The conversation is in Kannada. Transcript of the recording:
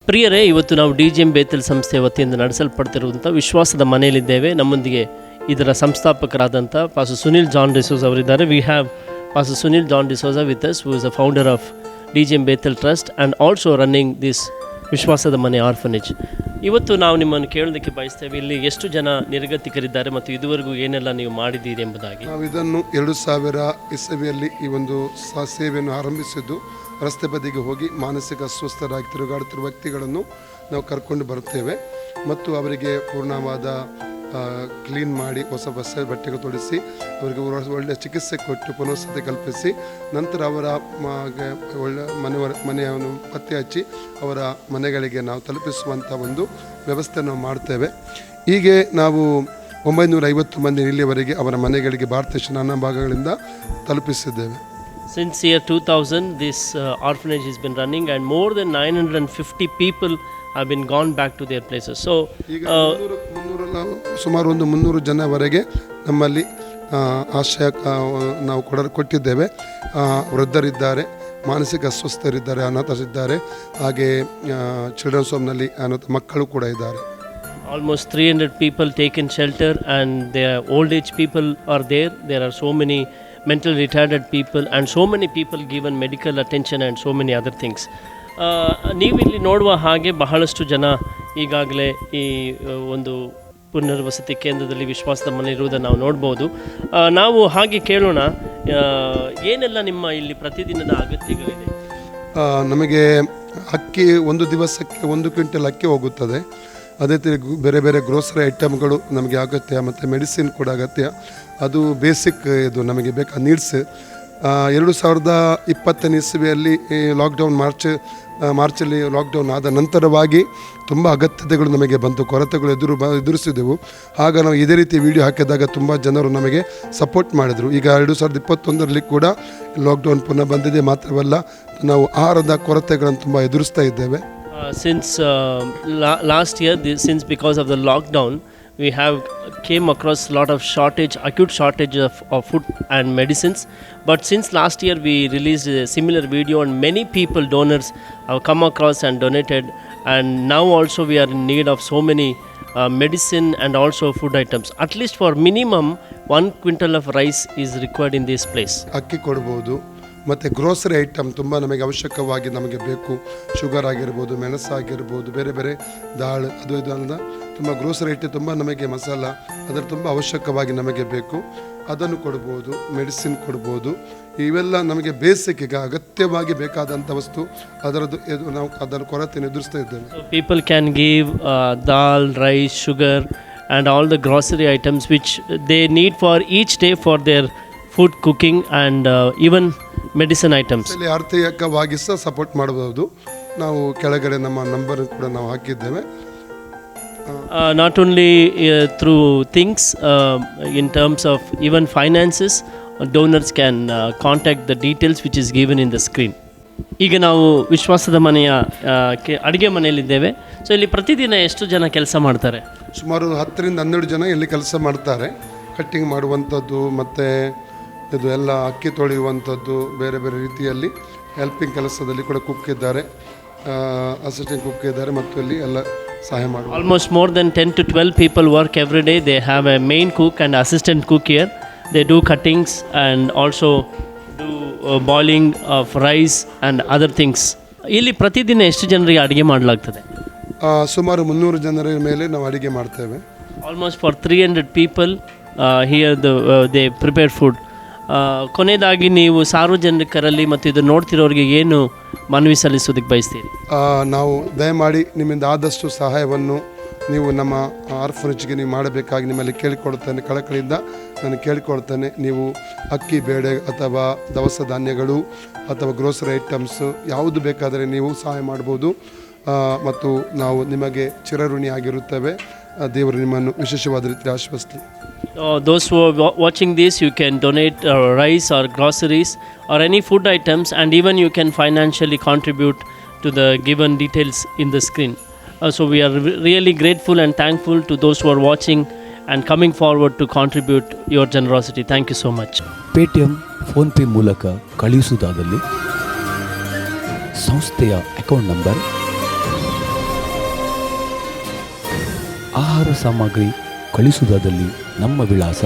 ಪ್ರಿಯರೇ, ಇವತ್ತು ನಾವು DGM ಬೇತಲ್ ಸಂಸ್ಥೆ ವತಿಯಿಂದ ನಡೆಸಲ್ಪಡ್ತಿರುವಂಥ ವಿಶ್ವಾಸದ ಮನೆಯಲ್ಲಿದ್ದೇವೆ. ನಮ್ಮೊಂದಿಗೆ ಇದರ ಸಂಸ್ಥಾಪಕರಾದಂಥ ಪಾಸ್ಟರ್ ಸುನಿಲ್ ಜಾನ್ ಡಿಸೋಜ ಅವರಿದ್ದಾರೆ. We have pastor Sunil John D'Souza with us, who is the founder of DGM Bethel trust and also running this ವಿಶ್ವಾಸದ ಮನೆ ಆರ್ಫನೇಜ್. ಇವತ್ತು ನಾವು ನಿಮ್ಮನ್ನು ಕೇಳೋದಕ್ಕೆ ಬಯಸ್ತೇವೆ, ಇಲ್ಲಿ ಎಷ್ಟು ಜನ ನಿರ್ಗತಿಕರಿದ್ದಾರೆ ಮತ್ತು ಇದುವರೆಗೂ ಏನೆಲ್ಲ ನೀವು ಮಾಡಿದ್ದೀರಿ ಎಂಬುದಾಗಿ. ನಾವು ಇದನ್ನು 2000 ಇಸವಿಯಲ್ಲಿ ಈ ಒಂದು ಸೇವೆಯನ್ನು ಆರಂಭಿಸಿದ್ದು. ರಸ್ತೆ ಬದಿಗೆ ಹೋಗಿ ಮಾನಸಿಕ ಅಸ್ವಸ್ಥರಾಗಿ ತಿರುಗಾಡುತ್ತಿರುವ ವ್ಯಕ್ತಿಗಳನ್ನು ನಾವು ಕರ್ಕೊಂಡು ಬರುತ್ತೇವೆ ಮತ್ತು ಅವರಿಗೆ ಪೂರ್ಣವಾದ ಕ್ಲೀನ್ ಮಾಡಿ ಹೊಸ ಬಟ್ಟೆಗಳು ತೊಡಿಸಿ ಅವರಿಗೆ ಒಳ್ಳೆಯ ಚಿಕಿತ್ಸೆ ಕೊಟ್ಟು ಪುನರ್ವಸತಿ ಕಲ್ಪಿಸಿ ನಂತರ ಅವರ ಒಳ್ಳೆ ಮನೆಯನ್ನು ಪತ್ತೆ ಹಚ್ಚಿ ಅವರ ಮನೆಗಳಿಗೆ ನಾವು ತಲುಪಿಸುವಂಥ ಒಂದು ವ್ಯವಸ್ಥೆ ನಾವು ಮಾಡ್ತೇವೆ. ಹೀಗೆ ನಾವು 950 ಮಂದಿ ಇಲ್ಲಿಯವರೆಗೆ ಅವರ ಮನೆಗಳಿಗೆ ಭಾರತ ದೇಶ ನಾನಾ ಭಾಗಗಳಿಂದ ತಲುಪಿಸಿದ್ದೇವೆ. Since year 2000, this orphanage has been running and more than 950 people have been gone back to their places. So, ಸುಮಾರು ಒಂದು 300 ಜನವರೆಗೆ ನಮ್ಮಲ್ಲಿ ಆಶ್ರಯ ನಾವು ಕೊಟ್ಟಿದ್ದೇವೆ. ವೃದ್ಧರಿದ್ದಾರೆ, ಮಾನಸಿಕ ಅಸ್ವಸ್ಥರಿದ್ದಾರೆ, ಅನಾಥರಿದ್ದಾರೆ, ಹಾಗೆ ಚಿಲ್ಡ್ರನ್ಸ್ ಹೋಮ್ನಲ್ಲಿ ಅನಾಥ ಮಕ್ಕಳು ಕೂಡ ಇದ್ದಾರೆ. Almost 300 people taken shelter and their old age people are there. There are so many mentally retarded people and so many people given medical attention and so many other things. ನೀವಿಲ್ಲಿ ನೋಡುವ ಹಾಗೆ ಬಹಳಷ್ಟು ಜನ ಈಗಾಗಲೇ ಈ ಒಂದು ಪುನರ್ವಸತಿ ಕೇಂದ್ರದಲ್ಲಿ ವಿಶ್ವಾಸದ ಮನೆ ಇರುವುದನ್ನು ನಾವು ನೋಡ್ಬೋದು. ನಾವು ಹಾಗೆ ಕೇಳೋಣ, ಏನೆಲ್ಲ ನಿಮ್ಮ ಇಲ್ಲಿ ಪ್ರತಿದಿನದ ಅಗತ್ಯಗಳಿದೆ? ನಮಗೆ ಅಕ್ಕಿ ಒಂದು ದಿವಸಕ್ಕೆ 1 ಕ್ವಿಂಟಲ್ ಅಕ್ಕಿ ಹೋಗುತ್ತದೆ. ಅದೇ ಬೇರೆ ಬೇರೆ ಗ್ರೋಸರಿ ಐಟಮ್ಗಳು ನಮಗೆ ಅಗತ್ಯ ಮತ್ತು ಮೆಡಿಸಿನ್ ಕೂಡ ಅಗತ್ಯ. ಅದು ಬೇಸಿಕ್ ಇದು ನಮಗೆ ಬೇಕಾದ ನೀಡ್ಸ್. 2020 ಇಸವಿಯಲ್ಲಿ ಲಾಕ್ಡೌನ್ ಮಾರ್ಚಲ್ಲಿ ಲಾಕ್ಡೌನ್ ಆದ ನಂತರವಾಗಿ ತುಂಬ ಅಗತ್ಯತೆಗಳು ನಮಗೆ ಬಂತು, ಕೊರತೆಗಳು ಎದುರಿಸಿದೆವು. ಆಗ ನಾವು ಇದೇ ರೀತಿ ವಿಡಿಯೋ ಹಾಕಿದಾಗ ತುಂಬ ಜನರು ನಮಗೆ ಸಪೋರ್ಟ್ ಮಾಡಿದರು. ಈಗ 2021ರಲ್ಲಿ ಕೂಡ ಲಾಕ್ಡೌನ್ ಪುನಃ ಬಂದಿದೆ. ಮಾತ್ರವಲ್ಲ, ನಾವು ಆಹಾರದ ಕೊರತೆಗಳನ್ನು ತುಂಬ ಎದುರಿಸ್ತಾ ಇದ್ದೇವೆ. Since last year, since because of the lockdown, we have came across a lot of acute shortage of food and medicines. But since last year, we released a similar video and many people, donors, have come across and donated. And now also we are in need of so many medicine and also food items. At least for minimum 1 quintal of rice is required in this place. ಅಕ್ಕಿ ಕೊಡ್ಬೋದು ಮತ್ತು ಗ್ರೋಸರಿ ಐಟಮ್ ತುಂಬ ನಮಗೆ ಅವಶ್ಯಕವಾಗಿ ನಮಗೆ ಬೇಕು. ಶುಗರ್ ಆಗಿರ್ಬೋದು, ಮೆಣಸಾಗಿರ್ಬೋದು, ಬೇರೆ ಬೇರೆ ದಾಳು, ಅದು ಇದರಿಂದ ತುಂಬ ಗ್ರೋಸರಿ ಐಟಮ್ ತುಂಬ ನಮಗೆ ಮಸಾಲ ಅದರ ತುಂಬ ಅವಶ್ಯಕವಾಗಿ ನಮಗೆ ಬೇಕು. ಅದನ್ನು ಕೊಡ್ಬೋದು, ಮೆಡಿಸಿನ್ ಕೊಡ್ಬೋದು. ಇವೆಲ್ಲ ನಮಗೆ ಬೇಸಿಕ್ ಈಗ ಅಗತ್ಯವಾಗಿ ಬೇಕಾದಂಥ ವಸ್ತು. ಅದರದ್ದು ನಾವು ಅದರ ಕೊರತೆಯನ್ನು ಎದುರಿಸ್ತಾ ಇದ್ದೇವೆ. People can give dal, rice, sugar and all the grocery items which they need for each day for their food cooking and even medicine items. ಇಲ್ಲಿ ಆರ್ಥಿಕವಾಗಿ ಸಹ ಸಪೋರ್ಟ್ ಮಾಡಬಹುದು. ನಾವು ಕೆಳಗಡೆ ನಮ್ಮ ನಂಬರ್ ಕೂಡ ನಾವು ಹಾಕಿದ್ದೇವೆ. Not only through things, in terms of even finances, donors can contact the details which is given in the screen. ಈಗ ನಾವು ವಿಶ್ವಾಸದ ಮನೆಯ ಅಡುಗೆ ಮನೆಯಲ್ಲಿದ್ದೇವೆ. ಸೊ ಇಲ್ಲಿ ಪ್ರತಿದಿನ ಎಷ್ಟು ಜನ ಕೆಲಸ ಮಾಡ್ತಾರೆ? ಸುಮಾರು 10 ರಿಂದ 12 ಜನ ಇಲ್ಲಿ ಕೆಲಸ ಮಾಡ್ತಾರೆ. ಕಟ್ಟಿಂಗ್ ಮಾಡುವಂಥದ್ದು ಮತ್ತು ಇದು ಎಲ್ಲ ಅಕ್ಕಿ ತೊಳೆಯುವಂಥದ್ದು, ಬೇರೆ ಬೇರೆ ರೀತಿಯಲ್ಲಿ ಹೆಲ್ಪಿಂಗ್ ಕೆಲಸದಲ್ಲಿ ಕೂಡ ಕುಕ್ ಇದ್ದಾರೆ, ಅಸಿಸ್ಟೆಂಟ್ ಕುಕ್ ಇದ್ದಾರೆ ಮತ್ತು ಇಲ್ಲಿ ಎಲ್ಲ ಸಹಾಯ ಮಾಡುವ. Almost more than 10 to 12 people work every day. They have a main cook and assistant cook here. They do cuttings and also do boiling of rice and other things. ಇಲ್ಲಿ ಪ್ರತಿದಿನ ಎಷ್ಟು ಜನರಿಗೆ ಅಡುಗೆ ಮಾಡಲಾಗ್ತದೆ? ಸುಮಾರು 300 ಜನರ ಮೇಲೆ ನಾವು ಅಡುಗೆ ಮಾಡ್ತೇವೆ. Almost for 300 people here they prepare food. ಕೊನೆಯದಾಗಿ ನೀವು ಸಾರ್ವಜನಿಕರಲ್ಲಿ ಮತ್ತು ಇದು ನೋಡ್ತಿರೋರಿಗೆ ಏನು ಮನವಿ ಸಲ್ಲಿಸೋದಕ್ಕೆ ಬಯಸ್ತೀರಿ? ನಾವು ದಯಮಾಡಿ ನಿಮ್ಮಿಂದ ಆದಷ್ಟು ಸಹಾಯವನ್ನು ನೀವು ನಮ್ಮ ಆರ್ಫನೇಜ್ಗೆ ನೀವು ಮಾಡಬೇಕಾಗಿ ನಿಮ್ಮಲ್ಲಿ ಕೇಳಿಕೊಳ್ತೇನೆ. ಕಳಕಳಿಯಿಂದ ನಾನು ಕೇಳಿಕೊಳ್ತೇನೆ. ನೀವು ಅಕ್ಕಿ, ಬೇಳೆ ಅಥವಾ ದವಸ ಧಾನ್ಯಗಳು ಅಥವಾ ಗ್ರೋಸರಿ ಐಟಮ್ಸು ಯಾವುದು ಬೇಕಾದರೆ ನೀವು ಸಹಾಯ ಮಾಡ್ಬೋದು ಮತ್ತು ನಾವು ನಿಮಗೆ ಚಿರಋಣಿ ಆಗಿರುತ್ತೇವೆ. ದೇವರು ನಿಮ್ಮನ್ನು ವಿಶೇಷವಾದ ರೀತಿಯಲ್ಲಿ ಆಶೀರ್ವದಿಸಲಿ. Those who are watching this, you can donate rice or groceries or any food items, and even you can financially contribute to the given details in the screen. So we are really grateful and thankful to those who are watching and coming forward to contribute your generosity. Thank you so much. Paytm, PhonePe ಮೂಲಕ ಕಳುಹಿಸುವುದಾದಲ್ಲಿ ಸಂಸ್ಥೆಯ ಅಕೌಂಟ್ ನಂಬರ್ ಆಹಾರ ಸಾಮಗ್ರಿ ಕಳಿಸುವುದಾದಲ್ಲಿ ನಮ್ಮ ವಿಳಾಸ